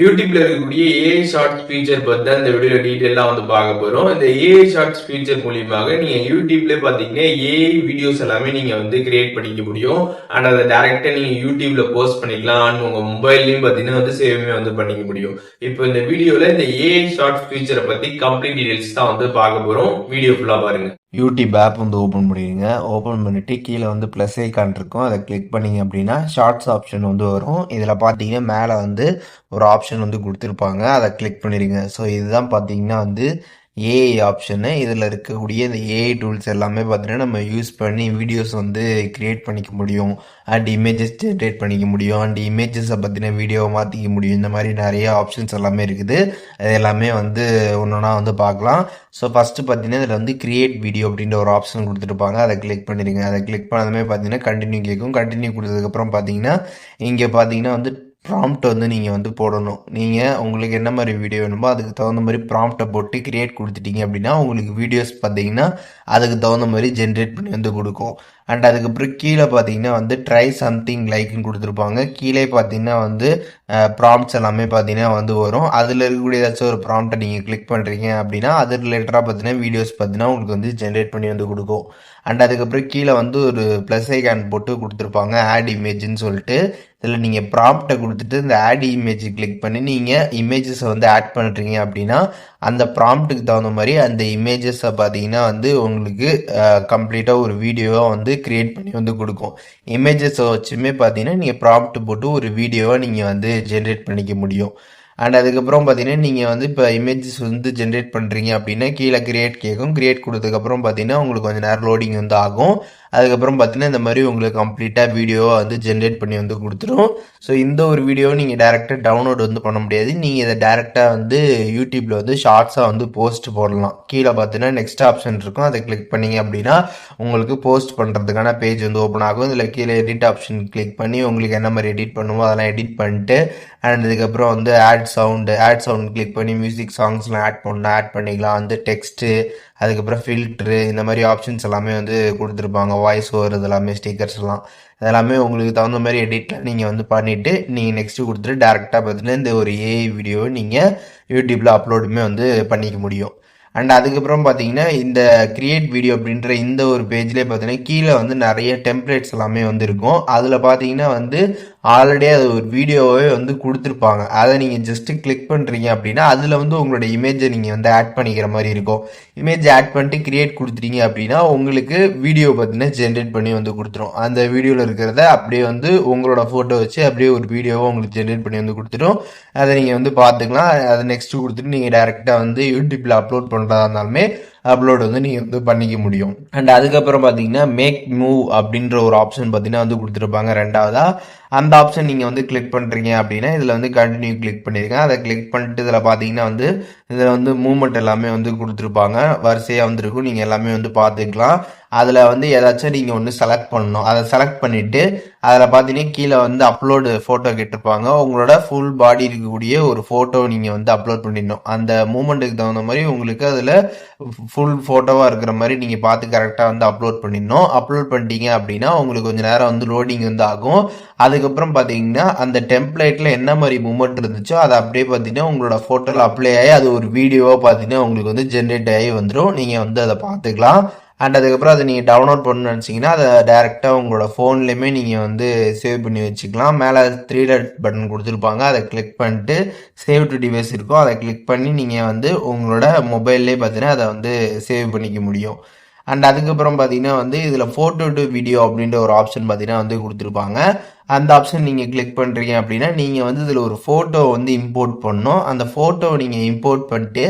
யூடியூப்ல இருக்கக்கூடிய AI shorts feature பத்தி தான் இந்த வீடியோ டீட்டெயிலாக வந்து பார்க்க போறோம். இந்த ஏஐ ஷார்ட்ஸ் ஃபீச்சர் மூலியமாக நீங்க யூடியூப்ல பாத்தீங்கன்னா ஏஐ வீடியோஸ் எல்லாமே நீங்க வந்து கிரியேட் பண்ணிக்க முடியும். அண்ட் அதை டைரக்டா நீங்க யூடியூப்ல போஸ்ட் பண்ணிக்கலாம். அண்ட் உங்க மொபைல்லயும் பாத்தீங்கன்னா வந்து சேவுமே வந்து பண்ணிக்க முடியும். இப்போ இந்த வீடியோல இந்த ஏஐ ஷார்ட்ஸ் ஃபீச்சரை பத்தி கம்ப்ளீட் டீடைல்ஸ் தான் வந்து பார்க்க போறோம். வீடியோ ஃபுல்லா பாருங்க. யூடியூப் ஆப் வந்து ஓப்பன் பண்ணிடுங்க. ஓப்பன் பண்ணிவிட்டு கீழே வந்து ப்ளஸ் ஐக்கான் இருக்கும், அதை கிளிக் பண்ணிங்க அப்படின்னா ஷார்ட்ஸ் ஆப்ஷன் வந்து வரும். இதில் பார்த்தீங்கன்னா மேலே வந்து ஒரு ஆப்ஷன் வந்து கொடுத்துருப்பாங்க, அதை கிளிக் பண்ணிடுங்க. ஸோ இதுதான் பார்த்தீங்கன்னா வந்து ஏஐ ஆப்ஷனு. இதில் இருக்கக்கூடிய இந்த ஏஐ டூல்ஸ் எல்லாமே பார்த்தீங்கன்னா நம்ம யூஸ் பண்ணி வீடியோஸ் வந்து க்ரியேட் பண்ணிக்க முடியும். அண்ட் இமேஜஸ் ஜென்ரேட் பண்ணிக்க முடியும். அண்ட் இமேஜஸை பற்றின வீடியோவை மாற்றிக்க முடியும். இந்த மாதிரி நிறைய ஆப்ஷன்ஸ் எல்லாமே இருக்குது. அது எல்லாமே வந்து ஒன்றா வந்து பார்க்கலாம். ஸோ ஃபஸ்ட்டு பார்த்தீங்கன்னா இதில் வந்து கிரியேட் வீடியோ அப்படின்ற ஒரு ஆப்ஷன் கொடுத்துருப்பாங்க, அதை கிளிக் பண்ணிடுங்க. அதை கிளிக் பண்ணதுமே பார்த்தீங்கன்னா கண்டினியூ கேட்கும். கண்டினியூ கொடுத்ததுக்கப்புறம் பார்த்தீங்கன்னா இங்கே பார்த்தீங்கன்னா வந்து ப்ராம்ப்ட் வந்து நீங்கள் வந்து போடணும். நீங்கள் உங்களுக்கு என்ன மாதிரி வீடியோ வேணுமோ அதுக்கு தகுந்த மாதிரி ப்ராம்ப்டை போட்டு கிரியேட் கொடுத்துட்டீங்க அப்படின்னா உங்களுக்கு வீடியோஸ் பார்த்தீங்கன்னா அதுக்கு தகுந்த மாதிரி ஜென்ரேட் பண்ணி வந்து கொடுக்கும். அண்ட் அதுக்கப்புறம் கீழே பார்த்தீங்கன்னா வந்து ட்ரை சம்திங் லைக்னு கொடுத்துருப்பாங்க. கீழே பார்த்தீங்கன்னா வந்து ப்ராம்ப்ட்ஸ் எல்லாமே பார்த்தீங்கன்னா வந்து வரும். அதில் இருக்கக்கூடிய ஏதாச்சும் ஒரு ப்ராம்ப்டை நீங்கள் கிளிக் பண்ணுறீங்க அப்படின்னா அது ரிலேட்டடாக பார்த்தீங்கன்னா வீடியோஸ் பார்த்தீங்கன்னா உங்களுக்கு வந்து ஜென்ரேட் பண்ணி வந்து கொடுக்கும். அண்ட் அதுக்கப்புறம் கீழே வந்து ஒரு ப்ளஸ் ஐக்கான் போட்டு கொடுத்துருப்பாங்க, ஆட் இமேஜ்னு சொல்லிட்டு. இதில் நீங்கள் ப்ராம்ப்டை கொடுத்துட்டு இந்த ஆட் இமேஜ் கிளிக் பண்ணி நீங்கள் இமேஜஸை வந்து ஆட் பண்ணுறீங்க அப்படின்னா அந்த ப்ராம்ப்ட்டுக்கு தகுந்த மாதிரி அந்த இமேஜஸை பார்த்தீங்கன்னா வந்து உங்களுக்கு கம்ப்ளீட்டாக ஒரு வீடியோவாக வந்து கிரியேட் பண்ணி வந்து கொடுக்கும். இமேஜஸை வச்சுமே பார்த்தீங்கன்னா நீங்கள் ப்ராம்ப்ட் போட்டு ஒரு வீடியோவாக நீங்கள் வந்து ஜென்ரேட் பண்ணிக்க முடியும். அண்ட் அதுக்கப்புறம் பார்த்தீங்கன்னா நீங்கள் வந்து இப்போ இமேஜஸ் வந்து ஜென்ரேட் பண்ணுறீங்க அப்படின்னா கீழே கிரியேட் கேட்கும். கிரியேட் கொடுத்ததுக்கப்புறம் பார்த்தீங்கன்னா உங்களுக்கு கொஞ்சம் நேரம் லோடிங் வந்து ஆகும். அதுக்கப்புறம் பார்த்தீங்கன்னா இந்த மாதிரி உங்களுக்கு கம்ப்ளீட்டாக வீடியோவை வந்து ஜென்ரேட் பண்ணி வந்து கொடுத்துரும். ஸோ இந்த ஒரு வீடியோவை நீங்கள் டேரெக்டாக டவுன்லோட் வந்து பண்ண முடியாது. நீங்கள் இதை டேரெக்டாக வந்து யூடியூப்பில் வந்து ஷார்ட்ஸாக வந்து போஸ்ட் போடலாம். கீழே பார்த்தீங்கன்னா நெக்ஸ்ட் ஆப்ஷன் இருக்கும், அதை கிளிக் பண்ணிங்க அப்படின்னா உங்களுக்கு போஸ்ட் பண்ணுறதுக்கான பேஜ் வந்து ஓப்பன் ஆகும். இதில் கீழே எடிட் ஆப்ஷன் கிளிக் பண்ணி உங்களுக்கு என்ன மாதிரி எடிட் பண்ணுமோ அதெல்லாம் எடிட் பண்ணிட்டு அண்ட் இதுக்கப்புறம் வந்து ஆட் சவுண்ட் கிளிக் பண்ணி மியூசிக் சாங்ஸ்லாம் ஆட் பண்ணிக்கலாம். வந்து டெக்ஸ்ட்டு, அதுக்கப்புறம் ஃபில்ட்ரு, இந்த மாதிரி ஆப்ஷன்ஸ் எல்லாமே வந்து கொடுத்துருப்பாங்க. வாய்ஸ் ஓவர் இதெல்லாமே, ஸ்டிக்கர்ஸ் எல்லாம் இதெல்லாமே உங்களுக்கு தகுந்த மாதிரி எடிட்லாம் நீங்கள் வந்து பண்ணிவிட்டு நீங்கள் நெக்ஸ்ட்டு கொடுத்துட்டு டேரெக்டாக பார்த்தீங்கன்னா இந்த ஒரு ஏஐ வீடியோவை நீங்கள் யூடியூப்பில் அப்லோடுமே வந்து பண்ணிக்க முடியும். அண்ட் அதுக்கப்புறம் பார்த்தீங்கன்னா இந்த கிரியேட் வீடியோ அப்படின்ற இந்த ஒரு பேஜ்லேயே பார்த்தீங்கன்னா கீழே வந்து நிறைய டெம்ப்ளேட்ஸ் எல்லாமே வந்து இருக்கும். அதில் பார்த்தீங்கன்னா வந்து ஆல்ரெடி அது ஒரு வீடியோவே வந்து கொடுத்துருப்பாங்க. அதை நீங்கள் ஜஸ்ட்டு கிளிக் பண்ணுறீங்க அப்படின்னா அதில் வந்து உங்களோட இமேஜை நீங்கள் வந்து ஆட் பண்ணிக்கிற மாதிரி இருக்கும். இமேஜ் ஆட் பண்ணிட்டு கிரியேட் கொடுத்துட்டீங்க அப்படின்னா உங்களுக்கு வீடியோ பார்த்தீங்கன்னா ஜென்ரேட் பண்ணி வந்து கொடுத்துரும். அந்த வீடியோவில் இருக்கிறத அப்படியே வந்து உங்களோட ஃபோட்டோ வச்சு அப்படியே ஒரு வீடியோவை உங்களுக்கு ஜென்ரேட் பண்ணி வந்து கொடுத்துரும். அதை நீங்கள் வந்து பார்த்துக்கலாம். அதை நெக்ஸ்ட்டு கொடுத்துட்டு நீங்கள் டேரெக்டாக வந்து யூடியூப்பில் அப்லோட் பண்ணுறதா இருந்தாலுமே அப்லோட் வந்து நீங்கள் வந்து பண்ணிக்க முடியும். அண்ட் அதுக்கப்புறம் பார்த்தீங்கன்னா மேக் மூவ் அப்படின்ற ஒரு ஆப்ஷன் பார்த்தீங்கன்னா வந்து கொடுத்துருப்பாங்க ரெண்டாவதாக. அந்த ஆப்ஷன் நீங்கள் வந்து கிளிக் பண்ணுறீங்க அப்படின்னா இதில் வந்து கண்டினியூ கிளிக் பண்ணியிருக்கேன். அதை கிளிக் பண்ணிட்டு இதில் பார்த்தீங்கன்னா வந்து இதில் வந்து மூவ்மெண்ட் எல்லாமே வந்து கொடுத்துருப்பாங்க, வரிசையாக வந்துருக்கும். நீங்கள் எல்லாமே வந்து பார்த்துக்கலாம். அதில் வந்து ஏதாச்சும் நீங்கள் ஒன்று செலக்ட் பண்ணணும். அதை செலக்ட் பண்ணிவிட்டு அதில் பார்த்தீங்கன்னா கீழே வந்து அப்லோடு ஃபோட்டோ கேட்டிருப்பாங்க. உங்களோட ஃபுல் பாடி இருக்கக்கூடிய ஒரு ஃபோட்டோ நீங்கள் வந்து அப்லோட் பண்ணிடணும். அந்த மூமெண்ட்டுக்கு தகுந்த மாதிரி உங்களுக்கு அதில் ஃபுல் ஃபோட்டோவாக இருக்கிற மாதிரி நீங்கள் பார்த்து கரெக்டாக வந்து அப்லோட் பண்ணிடணும். அப்லோட் பண்ணிட்டீங்க அப்படின்னா உங்களுக்கு கொஞ்சம் நேரம் வந்து லோடிங் வந்து ஆகும். அதுக்கப்புறம் பார்த்தீங்கன்னா அந்த டெம்ப்ளேட்டில் என்ன மாதிரி மூமெண்ட் இருந்துச்சோ அதை அப்படியே பார்த்தீங்கன்னா உங்களோட ஃபோட்டோவில் அப்ளை ஆகி அது ஒரு வீடியோவாக பார்த்தீங்கன்னா உங்களுக்கு வந்து ஜென்ரேட் ஆகி வந்துடும். நீங்கள் வந்து அதை பார்த்துக்கலாம். அண்ட் அதுக்கப்புறம் அதை நீங்கள் டவுன்லோட் பண்ணணும்னு நினச்சிங்கன்னா அதை டேரெக்டாக உங்களோட ஃபோன்லேயுமே நீங்கள் வந்து சேவ் பண்ணி வச்சுக்கலாம். மேலே 3 டாட் பட்டன் கொடுத்துருப்பாங்க, அதை கிளிக் பண்ணிட்டு சேவ் டு டிவைஸ் இருக்கும், அதை கிளிக் பண்ணி நீங்கள் வந்து உங்களோட மொபைல்லே பார்த்தீங்கன்னா அதை வந்து சேவ் பண்ணிக்க முடியும். அண்ட் அதுக்கப்புறம் பார்த்தீங்கன்னா வந்து இதில் ஃபோட்டோ டு வீடியோ அப்படின்ற ஒரு ஆப்ஷன் பார்த்தீங்கன்னா வந்து கொடுத்துருப்பாங்க. அந்த ஆப்ஷன் நீங்கள் கிளிக் பண்ணுறீங்க அப்படின்னா நீங்கள் வந்து இதில் ஒரு ஃபோட்டோ வந்து இம்போர்ட் பண்ணணும். அந்த ஃபோட்டோவை நீங்கள் இம்போர்ட் பண்ணிட்டு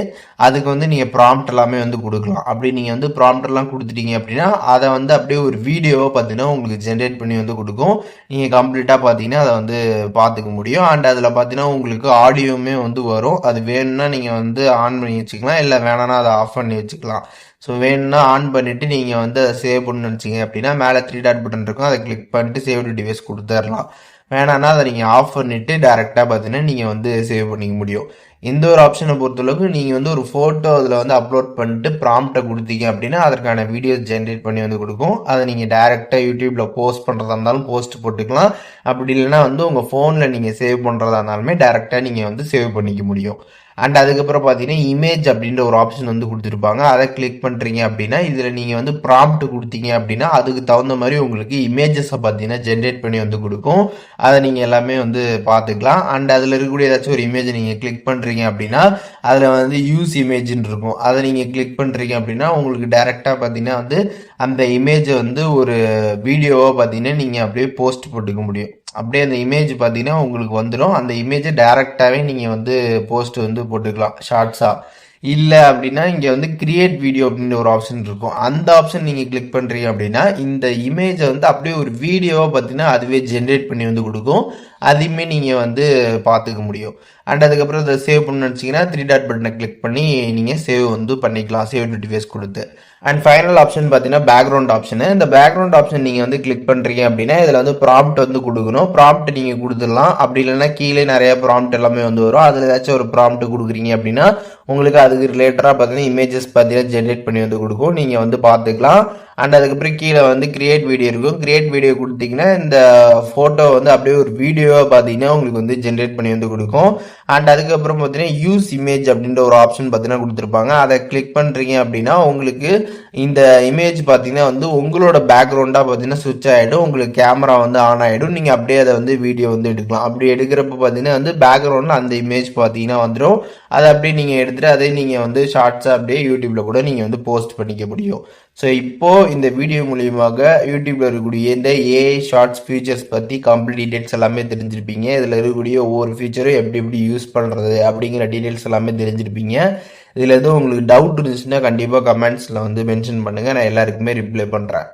அதுக்கு வந்து நீங்கள் ப்ராம்ப்ட் எல்லாமே வந்து கொடுக்கலாம். அப்படி நீங்கள் வந்து ப்ராம்ப்ட் எல்லாம் கொடுத்துட்டீங்க அப்படின்னா அதை வந்து அப்படியே ஒரு வீடியோவை பார்த்தீங்கன்னா உங்களுக்கு ஜென்ரேட் பண்ணி வந்து கொடுக்கும். நீங்கள் கம்ப்ளீட்டாக பார்த்தீங்கன்னா அதை வந்து பார்த்துக்க முடியும். அண்ட் அதில் பார்த்தீங்கன்னா உங்களுக்கு ஆடியோவுமே வந்து வரும். அது வேணும்னா நீங்கள் வந்து ஆன் பண்ணி வச்சுக்கலாம், இல்லை வேணான்னா அதை ஆஃப் பண்ணி வச்சுக்கலாம். ஸோ வேணும்னா ஆன் பண்ணிவிட்டு நீங்கள் வந்து அதை சேவ் பண்ணணும்னு நினச்சிங்க அப்படின்னா மேலே 3 டாட் பட்டன் இருக்கும், அதை கிளிக் பண்ணிட்டு சேவ் டு டிவைஸ் கொடுத்துடலாம். வேணான்னா அதை நீங்கள் ஆஃப் பண்ணிவிட்டு டேரெக்டாக பார்த்தீங்கன்னா நீங்கள் வந்து சேவ் பண்ணிக்க முடியும். இந்த ஒரு ஆப்ஷனை பொறுத்தளவுக்கு நீங்கள் வந்து ஒரு ஃபோட்டோ அதில் வந்து அப்லோட் பண்ணிட்டு ப்ராம்ப்டை கொடுத்தீங்க அப்படின்னா அதற்கான வீடியோஸ் ஜென்ரேட் பண்ணி வந்து கொடுக்கும். அதை நீங்கள் டைரெக்டாக யூடியூப்பில் போஸ்ட் பண்ணுறதா இருந்தாலும் போஸ்ட் போட்டுக்கலாம். அப்படி இல்லைன்னா வந்து உங்கள் ஃபோனில் நீங்கள் சேவ் பண்ணுறதா இருந்தாலுமே டைரெக்டாக நீங்கள் வந்து சேவ் பண்ணிக்க முடியும். அண்ட் அதுக்கப்புறம் பார்த்தீங்கன்னா இமேஜ் அப்படின்ற ஒரு ஆப்ஷன் வந்து கொடுத்துருப்பாங்க. அதை கிளிக் பண்ணுறீங்க அப்படின்னா இதில் நீங்கள் வந்து ப்ராம்ப்ட் கொடுத்தீங்க அப்படின்னா அதுக்கு தகுந்த மாதிரி உங்களுக்கு இமேஜஸை பார்த்தீங்கன்னா ஜென்ரேட் பண்ணி வந்து கொடுக்கும். அதை நீங்கள் எல்லாமே வந்து பார்த்துக்கலாம். அண்ட் அதில் இருக்கக்கூடிய ஏதாச்சும் ஒரு இமேஜை நீங்கள் கிளிக் பண்ணுறீங்க அப்படின்னா அதில் வந்து யூஸ் இமேஜ்னு இருக்கும். அதை நீங்கள் கிளிக் பண்ணுறீங்க அப்படின்னா உங்களுக்கு டைரெக்டாக பார்த்தீங்கன்னா வந்து அந்த இமேஜை வந்து ஒரு வீடியோவாக பார்த்தீங்கன்னா நீங்கள் அப்படியே போஸ்ட் போட்டுக்க முடியும். அப்படியே அந்த இமேஜ் பார்த்தீங்கன்னா உங்களுக்கு வந்துடும். அந்த இமேஜை டைரெக்டாகவே நீங்கள் வந்து போஸ்ட் வந்து போட்டுக்கலாம் ஷார்ட்ஸாக. இல்லை அப்படின்னா இங்கே வந்து கிரியேட் வீடியோ அப்படின்ற ஒரு ஆப்ஷன் இருக்கும். அந்த ஆப்ஷன் நீங்கள் கிளிக் பண்ணுறீங்க அப்படின்னா இந்த இமேஜை வந்து அப்படியே ஒரு வீடியோவாக பார்த்தீங்கன்னா அதுவே ஜென்ரேட் பண்ணி வந்து கொடுக்கும். அதையுமே நீங்கள் வந்து பார்த்துக்க முடியும். அண்ட் அதுக்கப்புறம் அதை சேவ் பண்ணணும்னு நினச்சிங்கன்னா 3 டாட் பட்டனை கிளிக் பண்ணி நீங்கள் சேவ் வந்து பண்ணிக்கலாம், சேவ் நோட்டிஃபைஸ் கொடுத்து. அண்ட் ஃபைனல் ஆப்ஷன் பார்த்தீங்கன்னா பேக்ரவுண்ட் ஆப்ஷனு. இந்த பேக்ரவுண்ட் ஆப்ஷன் நீங்கள் வந்து கிளிக் பண்ணுறீங்க அப்படின்னா இதில் வந்து ப்ராம்ப்ட் வந்து கொடுக்கணும். ப்ராம்ப்ட் நீங்கள் கொடுத்துடலாம். அப்படி இல்லைன்னா கீழே நிறைய ப்ராம்ப்ட் எல்லாமே வந்து வரும். அதில் ஏதாச்சும் ஒரு ப்ராம்ப்ட் கொடுக்குறீங்க அப்படின்னா உங்களுக்கு அதுக்கு ரிலேட்டடாக பார்த்தீங்கன்னா இமேஜஸ் பார்த்தீங்கன்னா ஜென்ரேட் பண்ணி வந்து கொடுக்கும். நீங்கள் வந்து பார்த்துக்கலாம். அண்ட் அதுக்கப்புறம் கீழே வந்து கிரியேட் வீடியோ இருக்கும். கிரியேட் வீடியோ கொடுத்தீங்கன்னா இந்த ஃபோட்டோ வந்து அப்படியே ஒரு வீடியோவாக பார்த்தீங்கன்னா உங்களுக்கு வந்து ஜென்ரேட் பண்ணி வந்து கொடுக்கும். அண்ட் அதுக்கப்புறம் பார்த்தீங்கன்னா யூஸ் இமேஜ் அப்படின்ற ஒரு ஆப்ஷன் பார்த்தீங்கன்னா கொடுத்துருப்பாங்க. அதை கிளிக் பண்ணுறீங்க அப்படின்னா உங்களுக்கு இந்த இமேஜ் பார்த்தீங்கன்னா வந்து உங்களோட பேக்ரவுண்டாக பார்த்தீங்கன்னா சுவிட்ச் ஆகிடும். உங்களுக்கு கேமரா வந்து ஆன் ஆகிடும். நீங்கள் அப்படியே அதை வந்து வீடியோ வந்து எடுக்கலாம். அப்படி எடுக்கிறப்ப பார்த்தீங்கன்னா வந்து பேக்ரவுண்டில் அந்த இமேஜ் பார்த்தீங்கன்னா வந்துடும். அதை அப்படியே நீங்கள் எடுத்துகிட்டு அதே நீங்கள் வந்து ஷார்ட்ஸாக அப்படியே யூடியூப்பில் கூட நீங்கள் வந்து போஸ்ட் பண்ணிக்க முடியும். ஸோ இப்போது இந்த வீடியோ மூலியமாக யூடியூப்பில் இருக்கக்கூடிய இந்த ஏஐ ஷார்ட்ஸ் ஃபீச்சர்ஸ் பற்றி கம்ப்ளீட் டீட்டெயில்ஸ் எல்லாமே தெரிஞ்சிருப்பீங்க. இதில் இருக்கக்கூடிய ஒவ்வொரு ஃபீச்சரும் எப்படி எப்படி யூஸ் பண்ணுறது அப்படிங்கிற டீட்டெயில்ஸ் எல்லாமே தெரிஞ்சிருப்பீங்க. இதில் எதுவும் உங்களுக்கு டவுட் இருந்துச்சுன்னா கண்டிப்பாக கமெண்ட்ஸில் வந்து மென்ஷன் பண்ணுங்கள். நான் எல்லாருக்குமே ரிப்ளை பண்ணுறேன்.